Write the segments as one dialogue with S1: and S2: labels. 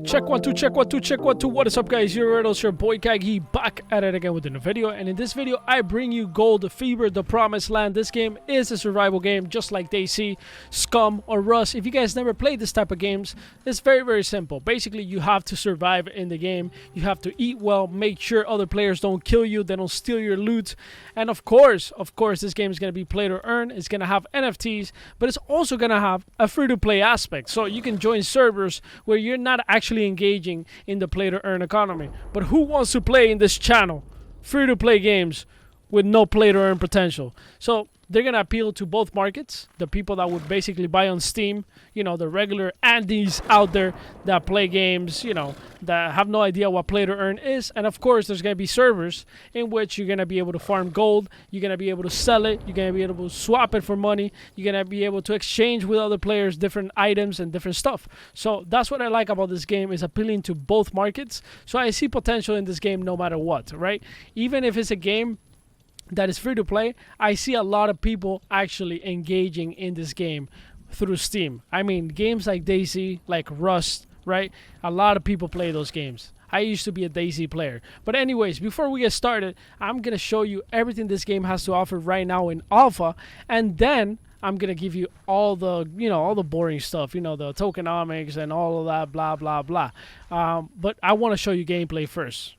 S1: Check one, two, check one, two, check one, two. What is up, guys? It's your boy CAGYJAN back at it again with a new video. And in this video, I bring you Gold Fever, the Promised Land. This game is a survival game, just like DayZ, Scum, or Rust. If you guys never played this type of games, it's very, very simple. Basically, you have to survive in the game. You have to eat well, make sure other players don't kill you, they don't steal your loot. And of course, this game is going to be play to earn. It's going to have NFTs, but it's also going to have a free-to-play aspect. So you can join servers where you're not actually engaging in the play to earn economy. But who wants to play in this channel free to play games with no play to earn potential? So they're gonna appeal to both markets, the people that would basically buy on Steam, the regular Andes out there that play games, that have no idea what play to earn is. And of course, there's gonna be servers in which you're gonna be able to farm gold, you're gonna be able to sell it, you're gonna be able to swap it for money, you're gonna be able to exchange with other players different items and different stuff. So that's what I like about this game, is appealing to both markets. So I see potential in this game no matter what, right? Even if it's a game that is free to play, I see a lot of people actually engaging in this game through Steam. I mean, games like DayZ, like Rust, right? A lot of people play those games. I used to be a DayZ player. But anyways, before we get started, I'm gonna show you everything this game has to offer right now in alpha, and then I'm gonna give you all the all the boring stuff, the tokenomics and all of that blah blah blah. But I want to show you gameplay first.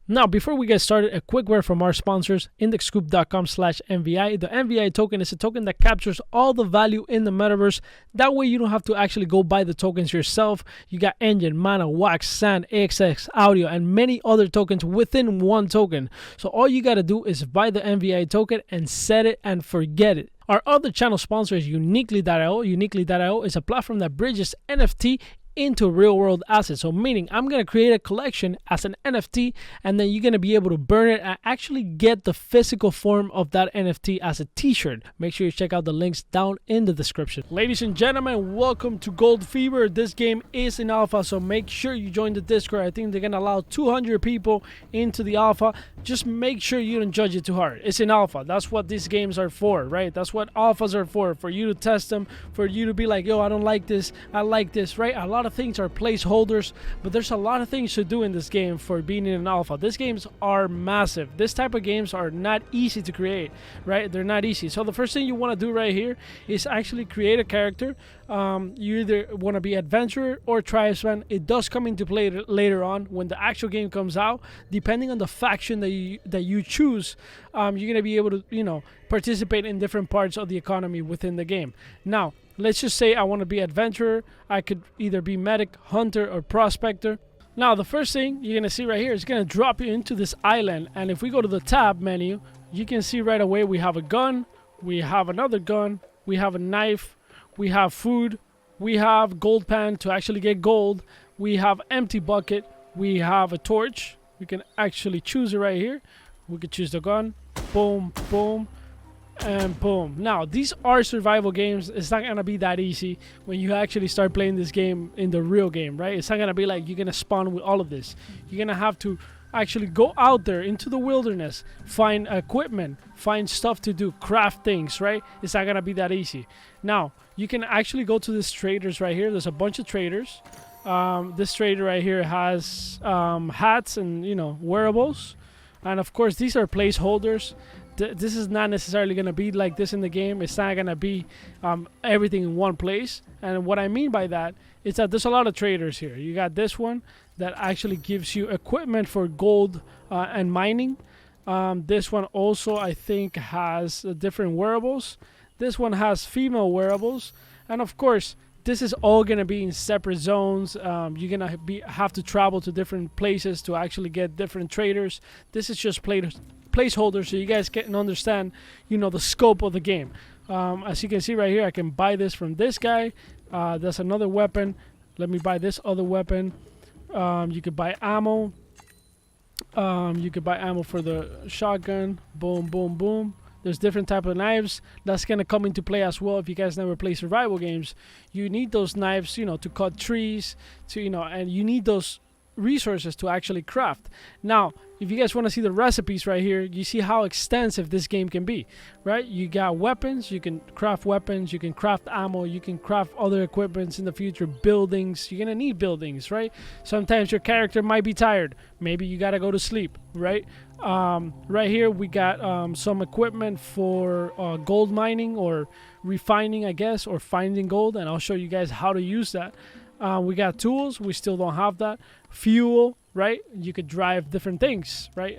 S1: Now, before we get started, a quick word from our sponsors, indexscoop.com/MVI. The MVI token is a token that captures all the value in the metaverse. That way you don't have to actually go buy the tokens yourself. You got Engine, Mana, Wax, Sand, AXX, Audio, and many other tokens within one token. So all you got to do is buy the MVI token and set it and forget it. Our other channel sponsor is Uniquely.io. Uniquely.io is a platform that bridges NFT into real world assets. So meaning I'm going to create a collection as an NFT, and then you're going to be able to burn it and actually get the physical form of that NFT as a t-shirt. Make sure you check out the links down in the description. Ladies and gentlemen, welcome to Gold Fever. This game is in alpha, so make sure you join the Discord. I think they're going to allow 200 people into the alpha. Just make sure you don't judge it too hard. It's in alpha. That's what these games are for, right? That's what alphas are for you to test them, for you to be like, yo, I don't like this, I like this, right? A lot of things are placeholders, but there's a lot of things to do in this game for being in an alpha. These games are massive. This type of games are not easy to create, right? They're not easy. So the first thing you want to do right here is actually create a character. You either want to be adventurer or tribesman. It does come into play later on when the actual game comes out. Depending on the faction that you choose, you're going to be able to participate in different parts of the economy within the game. Now, let's just say I want to be adventurer. I could either be medic, hunter, or prospector. Now, the first thing you're going to see right here is going to drop you into this island. And if we go to the tab menu, you can see right away we have a gun, we have another gun, we have a knife, we have food, we have gold pan to actually get gold, we have empty bucket, we have a torch. We can actually choose it right here. We could choose the gun. Boom, boom, and boom. Now, these are survival games. It's not gonna be that easy when you actually start playing this game in the real game, right? It's not gonna be like you're gonna spawn with all of this. You're gonna have to actually go out there into the wilderness, find equipment, find stuff to do, craft things, right? It's not gonna be that easy. Now, you can actually go to these traders right here. There's a bunch of traders. This trader right here has hats and wearables, and of course these are placeholders. This is not necessarily going to be like this in the game. It's not going to be everything in one place. And what I mean by that is that there's a lot of traders here. You got this one that actually gives you equipment for gold and mining. This one also, I think, has different wearables. This one has female wearables. And of course, this is all going to be in separate zones. You're going to have to travel to different places to actually get different traders. This is just placeholder, so you guys can understand the scope of the game. As you can see right here, I can buy this from this guy. That's another weapon. Let me buy this other weapon. You could buy ammo. You could buy ammo for the shotgun. Boom, boom, boom. There's different type of knives that's gonna come into play as well. If you guys never play survival games, you need those knives, to cut trees, and you need those resources to actually craft. Now, if you guys want to see the recipes right here, you see how extensive this game can be, right? You got weapons, you can craft weapons, you can craft ammo, you can craft other equipments in the future, buildings. You're gonna need buildings, right? Sometimes your character might be tired, maybe you gotta go to sleep, right? Right here we got some equipment for gold mining or refining, I guess, or finding gold, and I'll show you guys how to use that. We got tools, we still don't have that. Fuel, right? You could drive different things, right?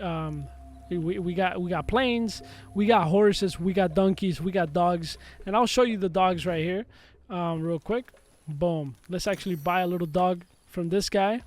S1: We got planes, we got horses, we got donkeys, we got dogs, and I'll show you the dogs right here real quick. Boom. Let's actually buy a little dog from this guy,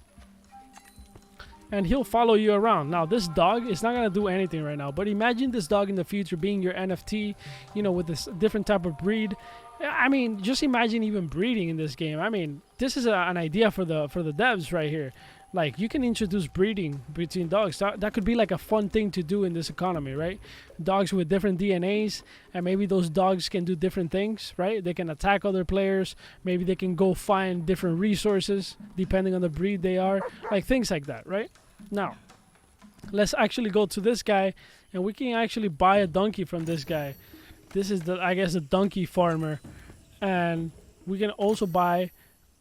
S1: and he'll follow you around. Now this dog is not gonna do anything right now, but imagine this dog in the future being your NFT, you know, with this different type of breed. I mean, just imagine even breeding in this game. I mean, this is an idea for the devs right here. Like, you can introduce breeding between dogs. That could be like a fun thing to do in this economy, right? Dogs with different DNAs, and maybe those dogs can do different things, right? They can attack other players. Maybe they can go find different resources depending on the breed they are. Like, things like that, right? Now, let's actually go to this guy, and we can actually buy a donkey from this guy. This is I guess the donkey farmer, and we can also buy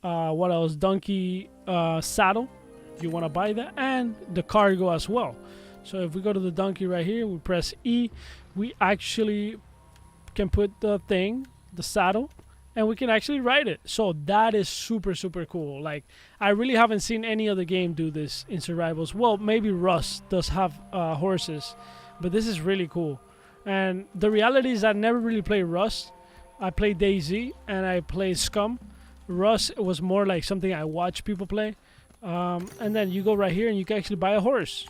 S1: what else? Donkey saddle. You want to buy that, and the cargo as well. So if we go to the donkey right here, we press E, we actually can put the saddle, and we can actually ride it. So that is super cool. Like, I really haven't seen any other game do this in survivals. Well, maybe Rust does have horses, but this is really cool. And the reality is I never really played Rust. I played DayZ and I played Scum. Rust was more like something I watch people play. And then you go right here and you can actually buy a horse.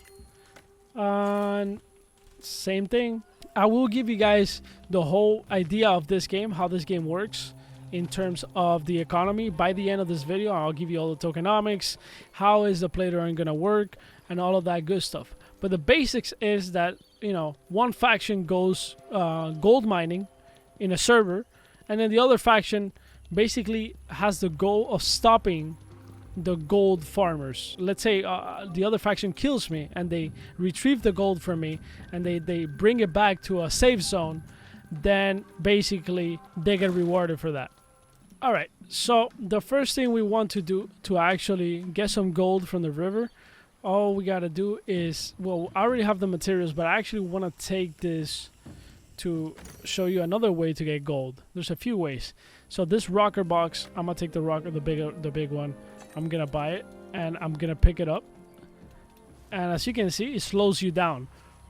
S1: Same thing. I will give you guys the whole idea of this game, how this game works in terms of the economy. By the end of this video, I'll give you all the tokenomics, how is the play to earn gonna work, and all of that good stuff. But the basics is that, you know, one faction goes gold mining in a server, and then the other faction basically has the goal of stopping the gold farmers. Let's say the other faction kills me, and they retrieve the gold from me, and they bring it back to a safe zone. Then basically they get rewarded for that. Alright, so the first thing we want to do to actually get some gold from the river, all we gotta do is, well, I already have the materials, but I actually want to take this to show you another way to get gold. There's a few ways. So this rocker box, I'm gonna take the big one. I'm gonna buy it, and I'm gonna pick it up, and as you can see, it slows you down.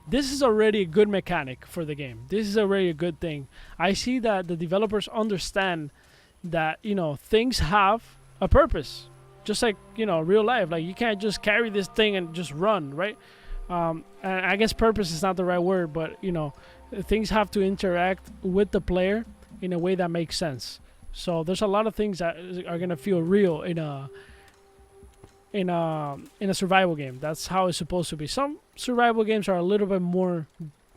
S1: This is already a good mechanic for the game. This is already a good thing. I see that the developers understand that, you know, things have a purpose. Just like, you know, real life. Like, you can't just carry this thing and just run, right? And I guess purpose is not the right word, but, you know, things have to interact with the player in a way that makes sense. So there's a lot of things that are gonna feel real in a survival game. That's how it's supposed to be. Some survival games are a little bit more,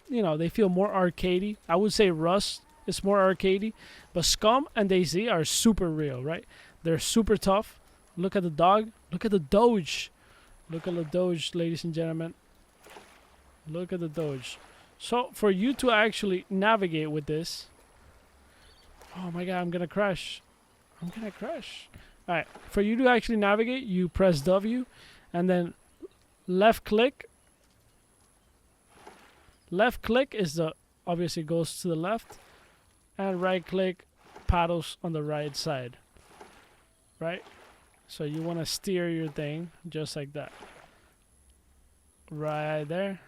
S1: you know, they feel more arcadey. I would say Rust is more arcadey, but Scum and DayZ are super real, right? They're super tough. Look at the dog. Look at the Doge. Look at the Doge, ladies and gentlemen. Look at the Doge. So for you to actually navigate with this, oh my god, I'm gonna crash. Alright, for you to actually navigate, you press W, and then left click. Left click is the, obviously goes to the left, and right click paddles on the right side, right? So you want to steer your thing just like that. Right there.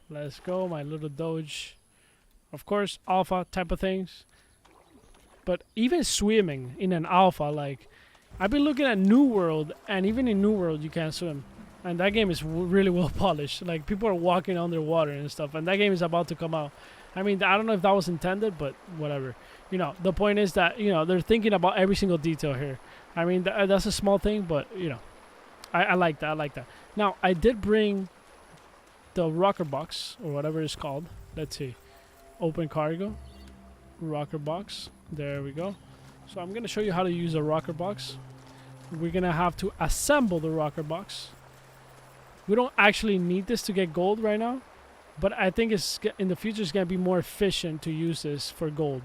S1: Let's go, my little Doge. Of course, alpha type of things. But even swimming in an alpha, like, I've been looking at New World, and even in New World you can't swim. And that game is really well polished. Like, people are walking underwater and stuff, and that game is about to come out. I mean, I don't know if that was intended, but whatever. You know, the point is that, you know, they're thinking about every single detail here. I mean, that's a small thing, but, you know, I like that. I like that. Now, I did bring the rocker box, or whatever it's called. Let's see. Open cargo. Rocker box. There we go. So I'm going to show you how to use a rocker box. we're gonna have to assemble the rocker box. We don't actually need this to get gold right now, but I think it's in the future it's gonna be more efficient to use this for gold,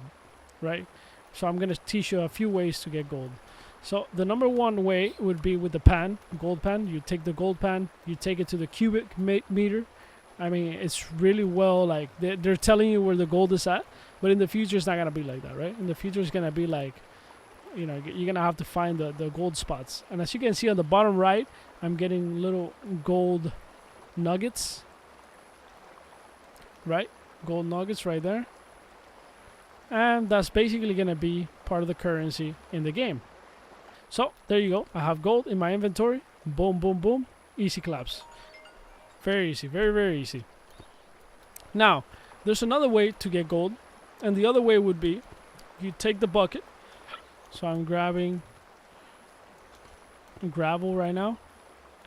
S1: right? So I'm gonna teach you a few ways to get gold. So the number one way would be with the pan, gold pan. You take the gold pan, you take it to the cubic meter. I mean, it's really well, like, they're telling you where the gold is at, but in the future it's not gonna be like that, right? In the future it's gonna be like, you know, you're gonna have to find the gold spots. And as you can see on the bottom right, I'm getting little gold nuggets, right? Gold nuggets right there. And that's basically gonna be part of the currency in the game. So there you go. I have gold in my inventory. Boom, boom, boom. Easy claps. Very easy. Very, very easy. Now, there's another way to get gold. And the other way would be you take the bucket. So I'm grabbing gravel right now.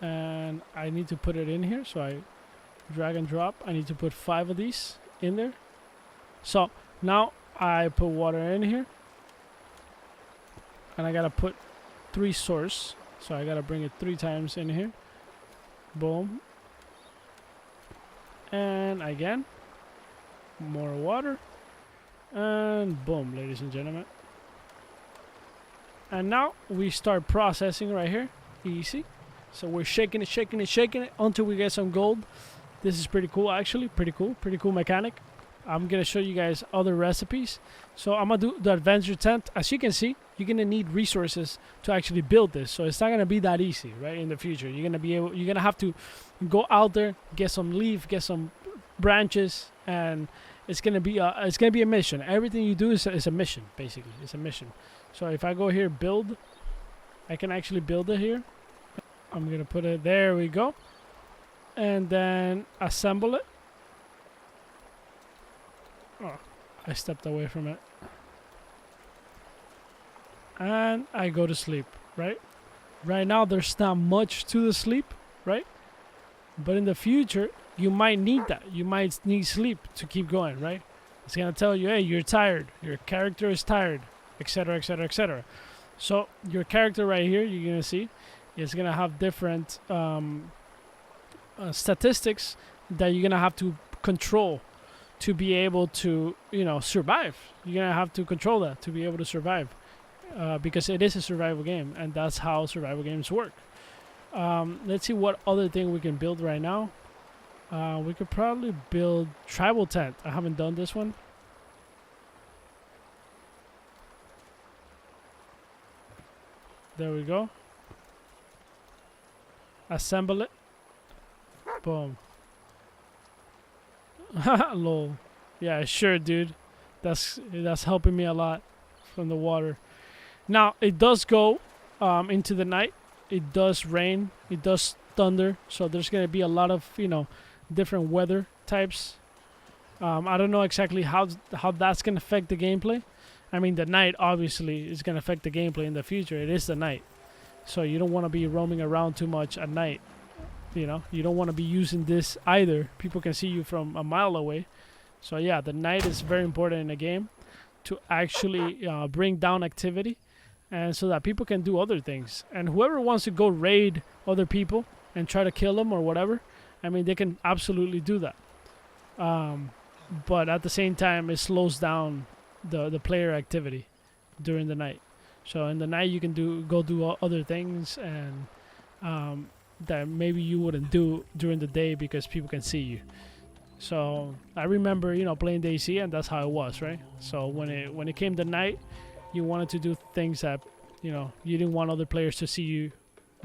S1: And I need to put it in here. So I drag and drop. I need to put 5 of these in there. So now I put water in here. And I gotta put 3 source, so I gotta bring it 3 times in here. Boom. And again, more water, and boom, ladies and gentlemen. And now we start processing right here. Easy. So we're shaking it, shaking it, shaking it until we get some gold. This is pretty cool, actually. Pretty cool mechanic. I'm gonna show you guys other recipes. So I'm gonna do the adventure tent. As you can see, you're gonna need resources to actually build this. So it's not gonna be that easy, right? In the future, you're gonna have to go out there, get some leaf, get some branches, and it's gonna be a mission. Everything you do is a mission, basically. It's a mission. So if I go here, build, I can actually build it here. I'm gonna put it there. We go, and then assemble it. Oh, I stepped away from it. And I go to sleep, right? Right now, there's not much to the sleep, right? But in the future, you might need that. You might need sleep to keep going, right? It's going to tell you, hey, you're tired. Your character is tired, etc., etc., etc. So your character right here, you're going to see, is going to have different statistics that you're going to have to control to be able to, you know, survive. You're gonna have to control that to be able to survive, because it is a survival game, and that's how survival games work. Let's see what other thing we can build right now. We could probably build tribal tent. I haven't done this one. There we go. Assemble it. Boom. Lol. Yeah, sure, dude. That's helping me a lot from the water. Now it does go into the night. It does rain. It does thunder. So there's gonna be a lot of, you know, different weather types. I don't know exactly how that's gonna affect the gameplay. I mean, the night obviously is gonna affect the gameplay in the future. It is the night, so you don't want to be roaming around too much at night. You know, you don't want to be using this either. People can see you from a mile away. So yeah, the night is very important in a game to actually bring down activity, and so that people can do other things. And whoever wants to go raid other people and try to kill them or whatever, I mean, they can absolutely do that. But at the same time, it slows down the player activity during the night. So in the night, you can go do other things, and that maybe you wouldn't do during the day because people can see you. So I remember, you know, playing DayZ, and that's how it was, right? So when it came to night, you wanted to do things that, you know, you didn't want other players to see you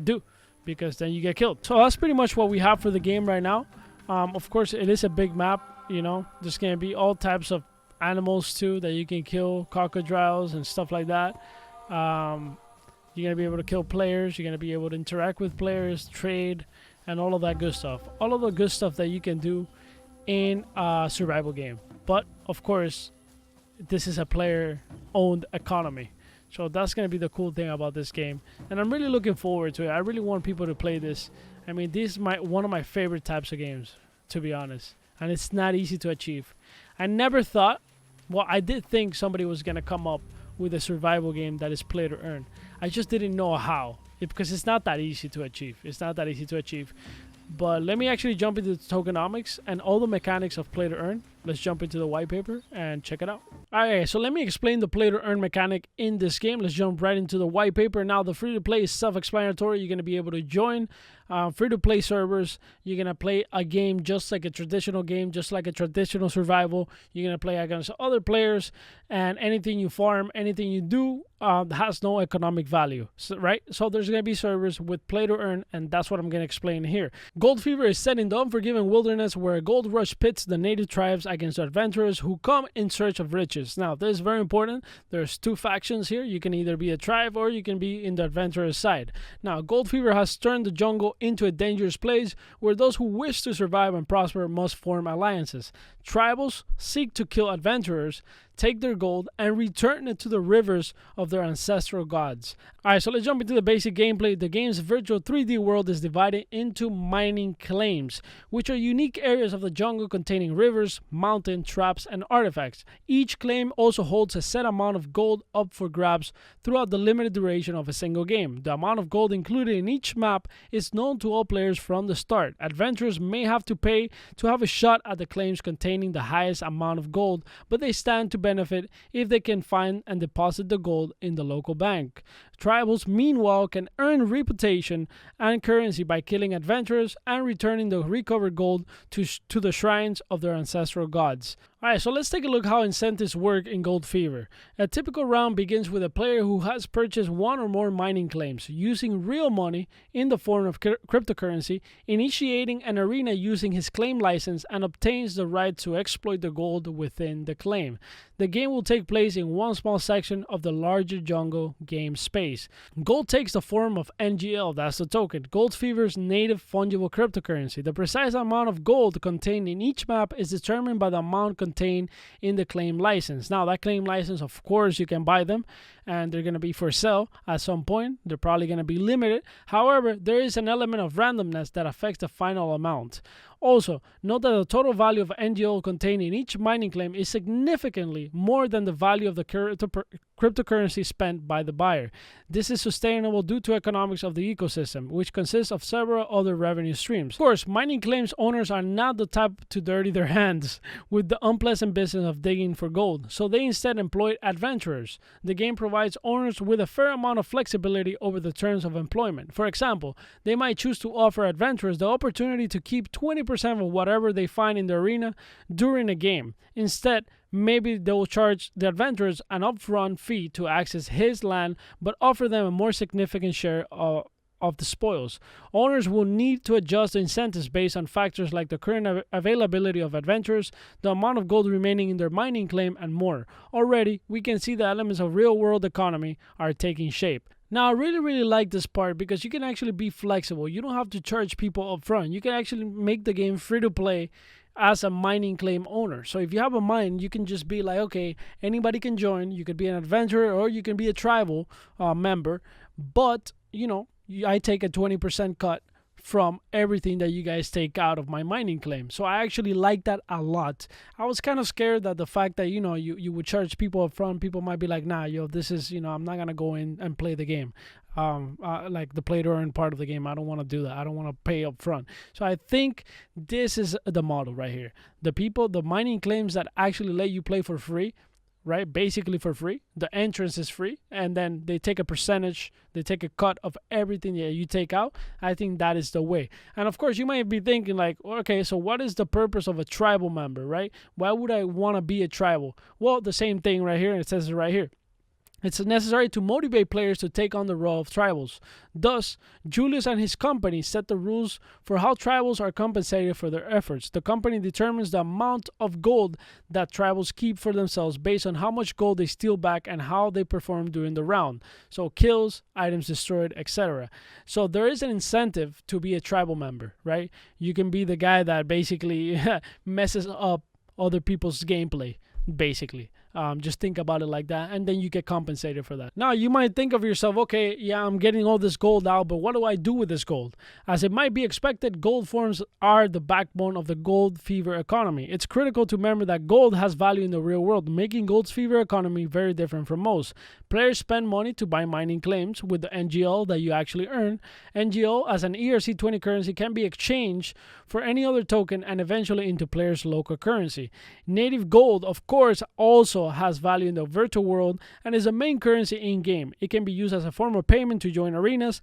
S1: do, because then you get killed. So that's pretty much what we have for the game right now. Of course, it is a big map, you know. There's gonna be all types of animals too that you can kill, crocodiles and stuff like that. You're going to be able to kill players. You're going to be able to interact with players, trade, and all of that good stuff. All of the good stuff that you can do in a survival game. But, of course, this is a player-owned economy. So that's going to be the cool thing about this game. And I'm really looking forward to it. I really want people to play this. I mean, this is one of my favorite types of games, to be honest. And it's not easy to achieve. I never thought, well, I did think somebody was going to come up with a survival game that is play to earn. I just didn't know how. because it's not that easy to achieve. It's not that easy to achieve. But let me actually jump into the tokenomics and all the mechanics of play to earn. Let's jump into the white paper and check it out. Alright, so let me explain the play to earn mechanic in this game. Let's jump right into the white paper. Now, the free to play is self-explanatory. You're going to be able to join free to play servers. You're going to play a game just like a traditional game, just like a traditional survival. You're going to play against other players, and anything you farm, anything you do has no economic value, right? So there's going to be servers with play to earn, and that's what I'm going to explain here. Gold Fever is set in the unforgiving wilderness where a gold rush pits the native tribes against adventurers who come in search of riches. Now, this is very important. There's two factions here. You can either be a tribe or you can be in the adventurer's side. Now, Gold Fever has turned the jungle into a dangerous place where those who wish to survive and prosper must form alliances. Tribals seek to kill adventurers, take their gold, and return it to the rivers of their ancestral gods. Alright, so let's jump into the basic gameplay. The game's virtual 3D world is divided into mining claims, which are unique areas of the jungle containing rivers, mountain traps, and artifacts. Each claim also holds a set amount of gold up for grabs throughout the limited duration of a single game. The amount of gold included in each map is known to all players from the start. Adventurers may have to pay to have a shot at the claims containing the highest amount of gold, but they stand to benefit if they can find and deposit the gold in the local bank. Tribals, meanwhile, can earn reputation and currency by killing adventurers and returning the recovered gold to the shrines of their ancestral gods. Alright, so let's take a look how incentives work in Gold Fever. A typical round begins with a player who has purchased one or more mining claims using real money in the form of cryptocurrency, initiating an arena using his claim license, and obtains the right to exploit the gold within the claim. The game will take place in one small section of the larger jungle game space. Gold takes the form of NGL, that's the token, Gold Fever's native fungible cryptocurrency. The precise amount of gold contained in each map is determined by the amount contained in the claim license. Now, that claim license, of course, you can buy them, and they're going to be for sale at some point. They're probably going to be limited. However, there is an element of randomness that affects the final amount. Also, note that the total value of NGL contained in each mining claim is significantly more than the value of the cryptocurrency spent by the buyer. This is sustainable due to economics of the ecosystem, which consists of several other revenue streams. Of course, mining claims owners are not the type to dirty their hands with the unpleasant business of digging for gold, so they instead employ adventurers. The game provides owners with a fair amount of flexibility over the terms of employment. For example, they might choose to offer adventurers the opportunity to keep 20% of whatever they find in the arena during a game. Instead, maybe they will charge the adventurers an upfront fee to access his land, but offer them a more significant share of the spoils. Owners will need to adjust the incentives based on factors like the current availability of adventurers, the amount of gold remaining in their mining claim, and more. Already, we can see the elements of real-world economy are taking shape. Now, I really like this part because you can actually be flexible. You don't have to charge people up front. You can actually make the game free to play as a mining claim owner. So if you have a mine, you can just be like, okay, anybody can join. You could be an adventurer or you can be a tribal member. But, you know, I take a 20% cut from everything that you guys take out of my mining claim. So I actually like that a lot. I was kind of scared that the fact that, you know, you would charge people up front, people might be like, nah, yo, this is, you know, I'm not going to go in and play the game. Like the play to earn part of the game. I don't want to do that. I don't want to pay up front. So I think this is the model right here. The mining claims that actually let you play for free, right? Basically for free. The entrance is free, and then they take a percentage, they take a cut of everything that you take out. I think that is the way. And of course, you might be thinking like, okay, so what is the purpose of a tribal member, right? Why would I want to be a tribal? Well, the same thing right here, and it says it right here. It's necessary to motivate players to take on the role of tribals. Thus, Julius and his company set the rules for how tribals are compensated for their efforts. The company determines the amount of gold that tribals keep for themselves based on how much gold they steal back and how they perform during the round. So kills, items destroyed, etc. So there is an incentive to be a tribal member, right? You can be the guy that basically messes up other people's gameplay, basically. Just think about it like that, and then you get compensated for that. Now, you might think of yourself, okay, yeah, I'm getting all this gold out, but what do I do with this gold? As it might be expected, gold forms are the backbone of the Gold Fever economy. It's critical to remember that gold has value in the real world, making Gold Fever economy very different from most. Players spend money to buy mining claims with the NGL that you actually earn. NGL as an ERC20 currency can be exchanged for any other token and eventually into players' local currency. Native gold, of course, also has value in the virtual world and is a main currency in-game. It can be used as a form of payment to join arenas,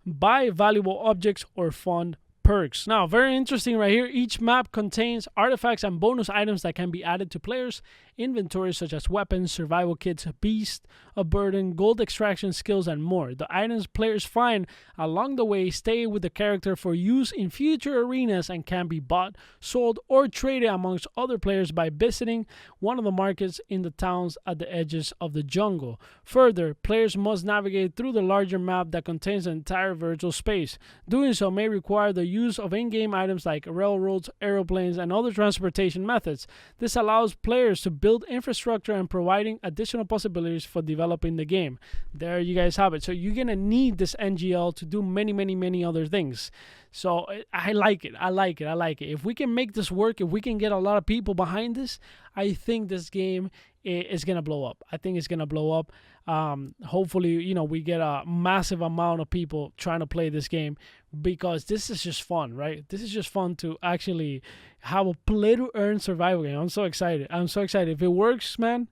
S1: buy valuable objects, or fund perks. Now, very interesting right here. Each map contains artifacts and bonus items that can be added to players' inventories, such as weapons, survival kits, beast, a burden, gold extraction skills, and more. The items players find along the way stay with the character for use in future arenas and can be bought, sold, or traded amongst other players by visiting one of the markets in the towns at the edges of the jungle. Further, players must navigate through the larger map that contains an entire virtual space. Doing so may require the use of in-game items like railroads, aeroplanes, and other transportation methods. This allows players to build infrastructure and providing additional possibilities for developing the game. There you guys have it. So you're gonna need this NGL to do many other things. So I like it. I like it. If we can make this work, if we can get a lot of people behind this, I think this game is gonna blow up. I think it's gonna blow up. Hopefully, you know, we get a massive amount of people trying to play this game, because this is just fun, right? This is just fun to actually have a play to earn survival game. I'm so excited. If it works, man,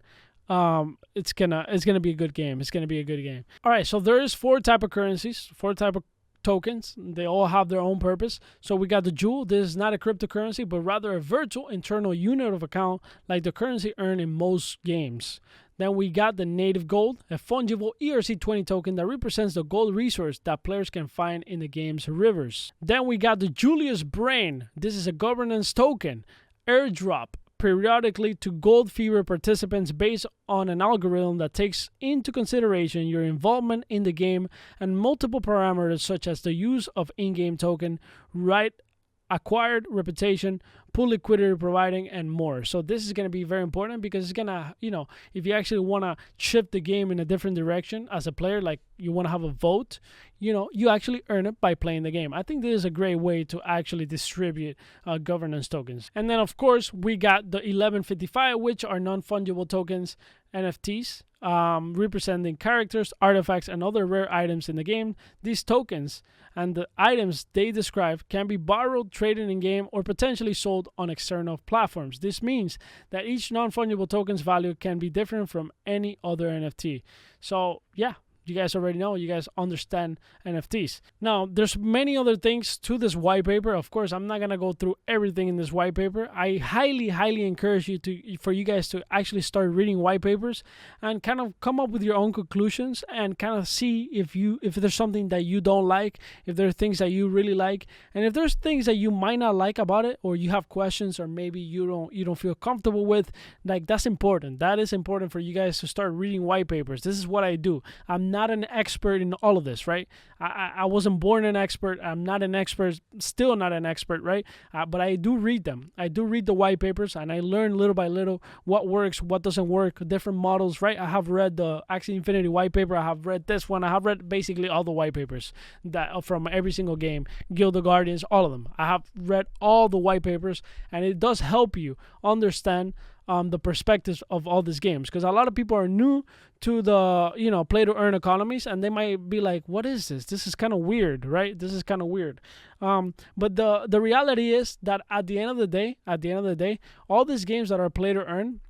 S1: it's gonna be a good game. It's gonna be a good game. All right, so there is 4 type of currencies, 4 type of tokens. They all have their own purpose. So we got the jewel. This is not a cryptocurrency, but rather a virtual internal unit of account like the currency earned in most games. Then we got the native gold, a fungible ERC20 token that represents the gold resource that players can find in the game's rivers. Then we got the Julius Brain. This is a governance token, airdrop periodically to Gold Fever participants based on an algorithm that takes into consideration your involvement in the game and multiple parameters such as the use of in-game token, right acquired reputation, pool liquidity providing, and more. So this is going to be very important, because it's going to, you know, if you actually want to shift the game in a different direction as a player, like you want to have a vote, you know, you actually earn it by playing the game. I think this is a great way to actually distribute governance tokens. And then, of course, we got the 1155, which are non-fungible tokens, NFTs, representing characters, artifacts, and other rare items in the game. These tokens and the items they describe can be borrowed, traded in game, or potentially sold on external platforms. This means that each non-fungible token's value can be different from any other NFT. So yeah, you guys already know, you guys understand NFTs. Now, there's many other things to this white paper. Of course, I'm not gonna go through everything in this white paper. I highly encourage you for you guys to actually start reading white papers and kind of come up with your own conclusions and kind of see if there's something that you don't like, if there are things that you really like, and if there's things that you might not like about it, or you have questions, or maybe you don't feel comfortable with. Like, that's important. That is important for you guys to start reading white papers. This is what I do. I'm not an expert in all of this, right? I wasn't born an expert. I'm not an expert, still not an expert, right? But I do read them. I do read the white papers, and I learn little by little what works, what doesn't work, different models, right? I have read the Axie Infinity white paper. I have read this one. I have read basically all the white papers that from every single game, Guild of Guardians, all of them. I have read all the white papers, and it does help you understand the perspectives of all these games, because a lot of people are new to the, you know, play to earn economies, and they might be like, what is this? This is kind of weird, right? This is kind of weird. But the reality is that at the end of the day, all these games that are play to earn,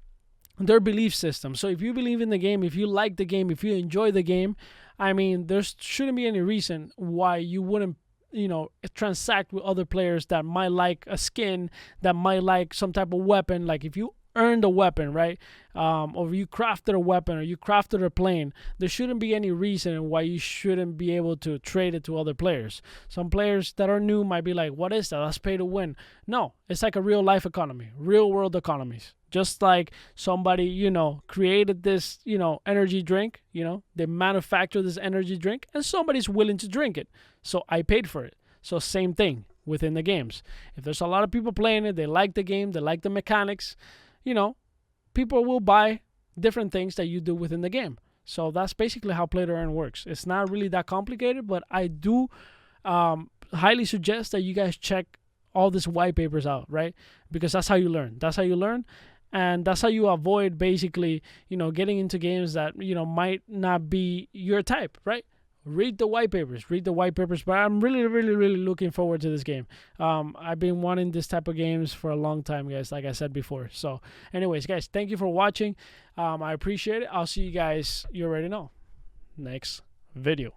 S1: they're belief systems. So if you believe in the game, if you like the game, if you enjoy the game, I mean, there shouldn't be any reason why you wouldn't, you know, transact with other players that might like a skin, that might like some type of weapon. Like if you earned a weapon, right? Or you crafted a weapon, or you crafted a plane, there shouldn't be any reason why you shouldn't be able to trade it to other players. Some players that are new might be like, what is that? That's pay to win. No, it's like a real life economy, real world economies. Just like somebody, you know, created this, you know, energy drink, you know, they manufacture this energy drink, and somebody's willing to drink it. So I paid for it. So same thing within the games. If there's a lot of people playing it, they like the game, they like the mechanics, you know, people will buy different things that you do within the game. So that's basically how play to earn works. It's not really that complicated, but I do highly suggest that you guys check all these white papers out, right? Because that's how you learn. That's how you learn. And that's how you avoid basically, getting into games that, might not be your type, right? Read the white papers, but I'm really, really, really looking forward to this game. I've been wanting this type of games for a long time, guys, like I said before. So anyways, guys, thank you for watching. I appreciate it. I'll see you guys, you already know, next video.